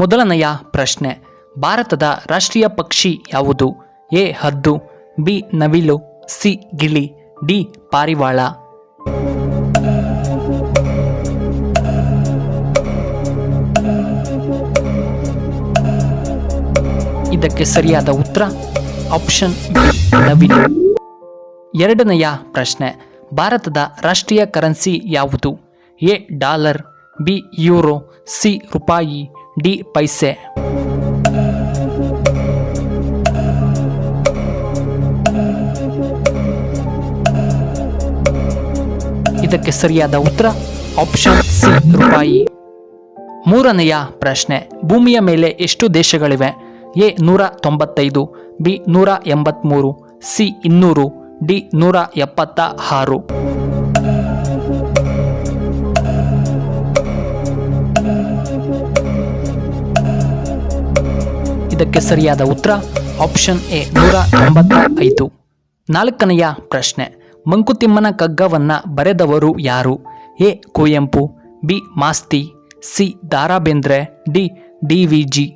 ಮೊದಲನೆಯ ಪ್ರಶ್ನೆ, ಭಾರತದ ರಾಷ್ಟ್ರೀಯ ಪಕ್ಷಿ ಯಾವುದು? ಎ ಹದ್ದು, ಬಿ ನವಿಲು, ಸಿ ಗಿಳಿ, ಡಿ ಪಾರಿವಾಳ. ಇದಕ್ಕೆ ಸರಿಯಾದ ಉತ್ತರ ಆಪ್ಷನ್ ಬಿ ನವಿಲು. ಎರಡನೆಯ ಪ್ರಶ್ನೆ, ಭಾರತದ ರಾಷ್ಟ್ರೀಯ ಕರೆನ್ಸಿ ಯಾವುದು? A dollar, B euro, C ರೂಪಾಯಿ, ಡಿ ಪೈಸೆ. ಇದಕ್ಕೆ ಸರಿಯಾದ ಉತ್ತರ ಆಪ್ಷನ್ ಸಿ ರೂಪಾಯಿ. ಮೂರನೆಯ ಪ್ರಶ್ನೆ, ಭೂಮಿಯ ಮೇಲೆ ಎಷ್ಟು ದೇಶಗಳಿವೆ? A 195, B 183, C 200, D 176. ಇದಕ್ಕೆ ಸರಿಯಾದ ಉತ್ತರ ಆಪ್ಷನ್ ಎ 195. ನಾಲ್ಕನೆಯ ಪ್ರಶ್ನೆ, ಮಂಕುತಿಮ್ಮನ ಕಗ್ಗವನ್ನ ಬರೆದವರು ಯಾರು? A Kuvempu, B Masti, C ದಾರಾ ಬೇಂದ್ರೆ, ಡಿ ಡಿ.ವಿ.ಜಿ.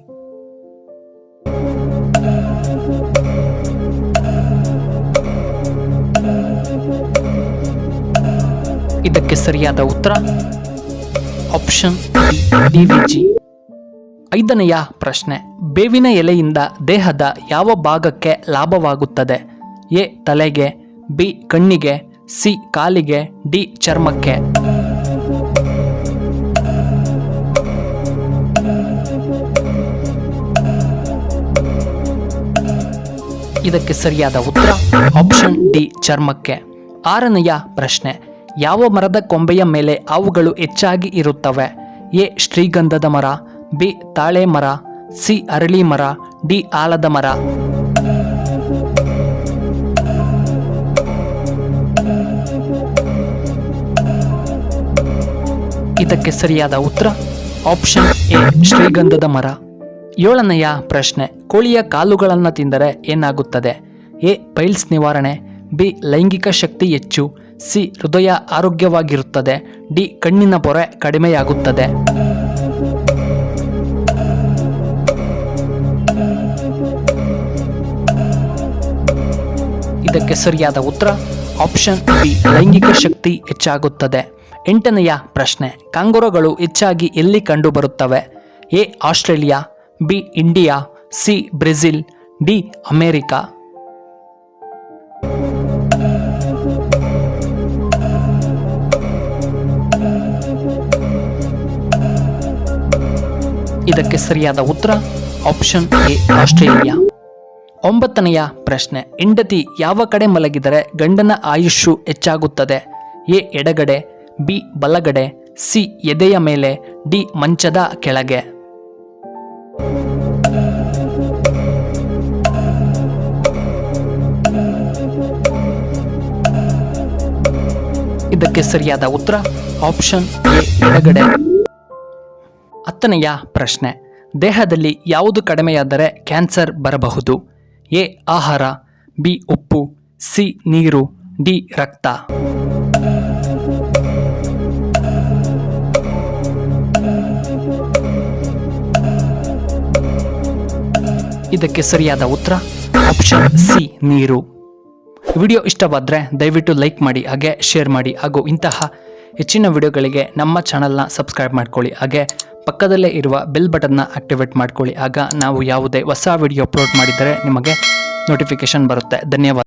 ಇದಕ್ಕೆ ಸರಿಯಾದ ಉತ್ತರ ಆಪ್ಷನ್ ಡಿ.ವಿ.ಜಿ. ಐದನೆಯ ಪ್ರಶ್ನೆ, ಬೇವಿನ ಎಲೆಯಿಂದ ದೇಹದ ಯಾವ ಭಾಗಕ್ಕೆ ಲಾಭವಾಗುತ್ತದೆ? ಎ ತಲೆಗೆ, ಬಿ ಕಣ್ಣಿಗೆ, ಸಿ ಕಾಲಿಗೆ, ಡಿ ಚರ್ಮಕ್ಕೆ. ಇದಕ್ಕೆ ಸರಿಯಾದ ಉತ್ತರ ಆಪ್ಷನ್ ಡಿ ಚರ್ಮಕ್ಕೆ. ಆರನೆಯ ಪ್ರಶ್ನೆ, ಯಾವ ಮರದ ಕೊಂಬೆಯ ಮೇಲೆ ಹಾವುಗಳು ಹೆಚ್ಚಾಗಿ ಇರುತ್ತವೆ? ಎ ಶ್ರೀಗಂಧದ ಮರ, ಬಿ ತಾಳೆ ಮರ, ಸಿ ಅರಳಿ ಮರ, ಡಿ ಆಲದ ಮರ. ಇದಕ್ಕೆ ಸರಿಯಾದ ಉತ್ತರ ಆಪ್ಷನ್ ಎ ಶ್ರೀಗಂಧದ ಮರ. ಏಳನೆಯ ಪ್ರಶ್ನೆ, ಕೋಳಿಯ ಕಾಲುಗಳನ್ನು ತಿಂದರೆ ಏನಾಗುತ್ತದೆ? ಎ ಪೈಲ್ಸ್ ನಿವಾರಣೆ, ಬಿ ಲೈಂಗಿಕ ಶಕ್ತಿ ಹೆಚ್ಚು, ಸಿ ಹೃದಯ ಆರೋಗ್ಯವಾಗಿರುತ್ತದೆ, ಡಿ ಕಣ್ಣಿನ ಪೊರೆ ಕಡಿಮೆಯಾಗುತ್ತದೆ. ಇದಕ್ಕೆ ಸರಿಯಾದ ಉತ್ತರ ಆಪ್ಷನ್ ಬಿ ಲೈಂಗಿಕ ಶಕ್ತಿ ಹೆಚ್ಚಾಗುತ್ತದೆ. ಎಂಟನೆಯ ಪ್ರಶ್ನೆ, ಕಾಂಗೂರುಗಳು ಹೆಚ್ಚಾಗಿ ಎಲ್ಲಿ ಕಂಡುಬರುತ್ತವೆ? A Australia, B India, C Brazil, D America. ಇದಕ್ಕೆ ಸರಿಯಾದ ಉತ್ತರ ಆಪ್ಷನ್ ಎ ಆಸ್ಟ್ರೇಲಿಯಾ. ಒಂಬತ್ತನೆಯ ಪ್ರಶ್ನೆ, ಹೆಂಡತಿ ಯಾವ ಕಡೆ ಮಲಗಿದರೆ ಗಂಡನ ಆಯುಷ್ಯು ಹೆಚ್ಚಾಗುತ್ತದೆ? ಎ ಎಡಗಡೆ, ಬಿ ಬಲಗಡೆ, ಸಿ ಎದೆಯ ಮೇಲೆ, ಡಿ ಮಂಚದ ಕೆಳಗೆ. ಇದಕ್ಕೆ ಸರಿಯಾದ ಉತ್ತರ ಆಪ್ಷನ್ ಎ ಎಡಗಡೆ. ಹತ್ತನೆಯ ಪ್ರಶ್ನೆ, ದೇಹದಲ್ಲಿ ಯಾವುದು ಕಡಿಮೆಯಾದರೆ ಕ್ಯಾನ್ಸರ್ ಬರಬಹುದು? ಎ ಆಹಾರ, ಬಿ ಉಪ್ಪು, ಸಿ ನೀರು, ಡಿ ರಕ್ತ. ಇದಕ್ಕೆ ಸರಿಯಾದ ಉತ್ತರ ಆಪ್ಷನ್ ಸಿ ನೀರು. ವಿಡಿಯೋ ಇಷ್ಟವಾದರೆ ದಯವಿಟ್ಟು ಲೈಕ್ ಮಾಡಿ, ಹಾಗೆ ಶೇರ್ ಮಾಡಿ, ಹಾಗೂ ಇಂತಹ ಹೆಚ್ಚಿನ ವಿಡಿಯೋಗಳಿಗೆ ನಮ್ಮ ಚಾನಲ್ನ ಸಬ್ಸ್ಕ್ರೈಬ್ ಮಾಡ್ಕೊಳ್ಳಿ, ಹಾಗೆ ಪಕ್ಕದಲ್ಲೇ ಇರುವ ಬೆಲ್ ಬಟನ್ನ ಆಕ್ಟಿವೇಟ್ ಮಾಡ್ಕೊಳ್ಳಿ. ಆಗ ನಾವು ಯಾವುದೇ ಹೊಸ ವಿಡಿಯೋ ಅಪ್ಲೋಡ್ ಮಾಡಿದರೆ ನಿಮಗೆ ನೋಟಿಫಿಕೇಶನ್ ಬರುತ್ತೆ. ಧನ್ಯವಾದ.